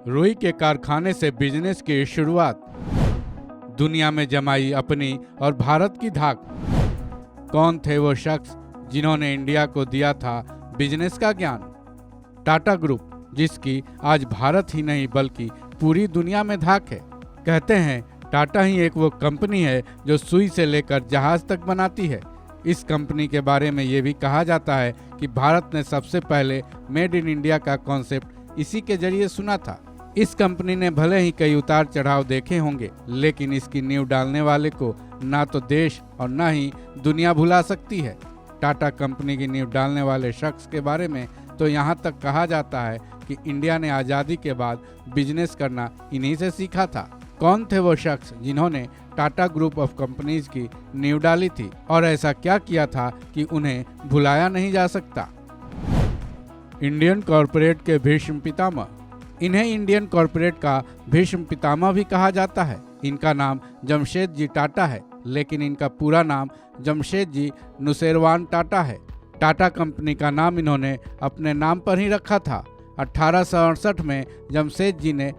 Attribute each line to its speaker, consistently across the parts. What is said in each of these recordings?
Speaker 1: रुई के कारखाने से बिजनेस की शुरुआत, दुनिया में जमाई अपनी और भारत की धाक। कौन थे वो शख्स जिन्होंने इंडिया को दिया था बिजनेस का ज्ञान? टाटा ग्रुप, जिसकी आज भारत ही नहीं बल्कि पूरी दुनिया में धाक है। कहते हैं टाटा ही एक वो कंपनी है जो सुई से लेकर जहाज तक बनाती है। इस कंपनी के बारे में ये भी कहा जाता है कि भारत ने सबसे पहले मेड इन इंडिया का कॉन्सेप्ट इसी के जरिए सुना था। इस कंपनी ने भले ही कई उतार चढ़ाव देखे होंगे, लेकिन इसकी नींव डालने वाले को ना तो देश और ना ही दुनिया भुला सकती है। टाटा कंपनी की नींव डालने वाले शख्स के बारे में तो यहाँ तक कहा जाता है कि इंडिया ने आज़ादी के बाद बिजनेस करना इन्हीं से सीखा था। कौन थे वो शख्स जिन्होंने टाटा ग्रुप ऑफ कंपनीज की नींव डाली थी और ऐसा क्या किया था कि उन्हें भुलाया नहीं जा सकता? इंडियन कॉरपोरेट के भीष्म पितामह। इन्हें इंडियन कॉरपोरेट का भीष्म पितामह भी कहा जाता है। इनका नाम जमशेद जी टाटा है, लेकिन इनका पूरा नाम जमशेद जी नुसेरवान टाटा है। टाटा कंपनी का नाम इन्होंने अपने नाम पर ही रखा था। 1868 में जमशेद जी ने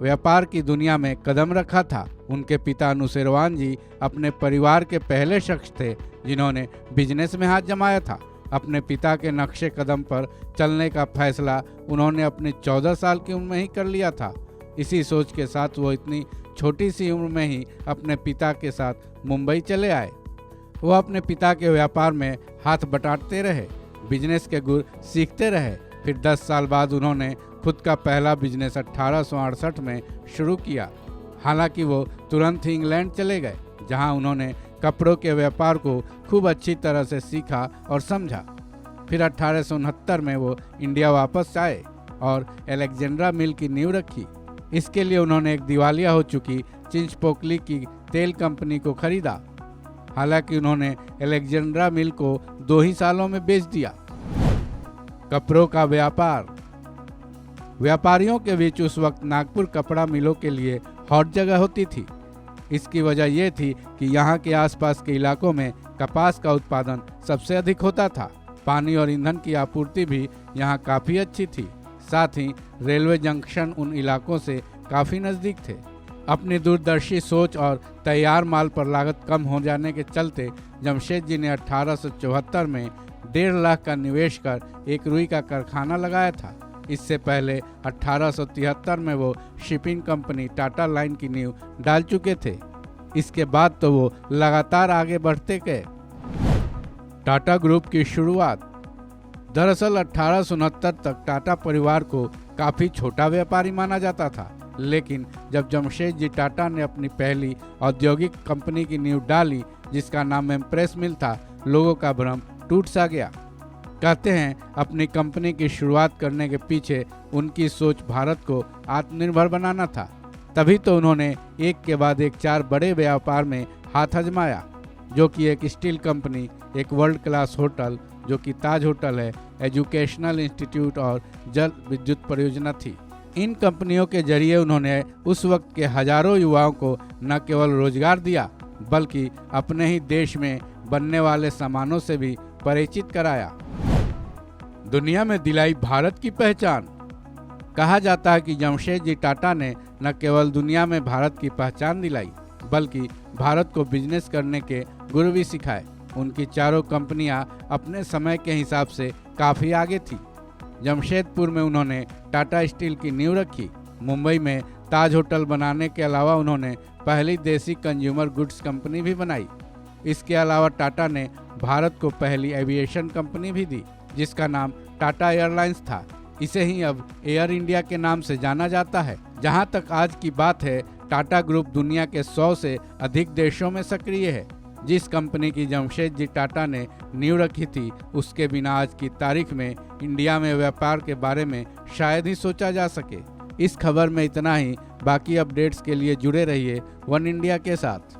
Speaker 1: व्यापार की दुनिया में कदम रखा था। उनके पिता नुसेरवान जी अपने परिवार के पहले शख्स थे जिन्होंने बिजनेस में हाथ जमाया था। अपने पिता के नक्शे कदम पर चलने का फैसला उन्होंने अपनी 14 साल की उम्र में ही कर लिया था। इसी सोच के साथ वो इतनी छोटी सी उम्र में ही अपने पिता के साथ मुंबई चले आए। वो अपने पिता के व्यापार में हाथ बटाते रहे, बिजनेस के गुर सीखते रहे। फिर 10 साल बाद उन्होंने खुद का पहला बिजनेस 1868 में शुरू किया। हालांकि वो तुरंत ही इंग्लैंड चले गए, जहां उन्होंने कपड़ों के व्यापार को खूब अच्छी तरह से सीखा और समझा। फिर 1869 में वो इंडिया वापस आए और अलेक्जेंड्रा मिल की नींव रखी। इसके लिए उन्होंने एक दिवालिया हो चुकी चिंचपोकली की तेल कंपनी को खरीदा। हालांकि उन्होंने अलेक्जेंड्रा मिल को 2 ही सालों में बेच दिया। कपड़ों का व्यापार। व्यापारियों के बीच उस वक्त नागपुर कपड़ा मिलों के लिए हॉट जगह होती थी। इसकी वजह यह थी कि यहाँ के आसपास के इलाकों में कपास का उत्पादन सबसे अधिक होता था। पानी और ईंधन की आपूर्ति भी यहाँ काफ़ी अच्छी थी। साथ ही रेलवे जंक्शन उन इलाकों से काफ़ी नज़दीक थे। अपनी दूरदर्शी सोच और तैयार माल पर लागत कम हो जाने के चलते जमशेद जी ने 1874 में 1.5 लाख का निवेश कर एक रुई का कारखाना लगाया था। इससे पहले 1873 में वो शिपिंग कंपनी टाटा लाइन की नींव डाल चुके थे। इसके बाद तो वो लगातार आगे बढ़ते गए। टाटा ग्रुप की शुरुआत। दरअसल 1869 तक टाटा परिवार को काफ़ी छोटा व्यापारी माना जाता था, लेकिन जब जमशेद जी टाटा ने अपनी पहली औद्योगिक कंपनी की नींव डाली, जिसका नाम इम्प्रेस मिल था, लोगों का भ्रम टूट सा गया। कहते हैं अपनी कंपनी की शुरुआत करने के पीछे उनकी सोच भारत को आत्मनिर्भर बनाना था। तभी तो उन्होंने एक के बाद एक 4 बड़े व्यापार में हाथ आजमाया, जो कि एक स्टील कंपनी, एक वर्ल्ड क्लास होटल जो कि ताज होटल है, एजुकेशनल इंस्टीट्यूट और जल विद्युत परियोजना थी। इन कंपनियों के जरिए उन्होंने उस वक्त के हजारों युवाओं को न केवल रोजगार दिया, बल्कि अपने ही देश में बनने वाले सामानों से भी परिचित कराया। दुनिया में दिलाई भारत की पहचान। कहा जाता है कि जमशेद जी टाटा ने न केवल दुनिया में भारत की पहचान दिलाई, बल्कि भारत को बिजनेस करने के गुर भी सिखाए। उनकी चारों कंपनियां अपने समय के हिसाब से काफ़ी आगे थी। जमशेदपुर में उन्होंने टाटा स्टील की नींव रखी। मुंबई में ताज होटल बनाने के अलावा उन्होंने पहली देसी कंज्यूमर गुड्स कंपनी भी बनाई। इसके अलावा टाटा ने भारत को पहली एविएशन कंपनी भी दी, जिसका नाम टाटा एयरलाइंस था। इसे ही अब एयर इंडिया के नाम से जाना जाता है। जहां तक आज की बात है, टाटा ग्रुप दुनिया के 100 से अधिक देशों में सक्रिय है। जिस कंपनी की जमशेद जी टाटा ने नींव रखी थी, उसके बिना आज की तारीख में इंडिया में व्यापार के बारे में शायद ही सोचा जा सके। इस खबर में इतना ही। बाकी अपडेट्स के लिए जुड़े रहिए वन इंडिया के साथ।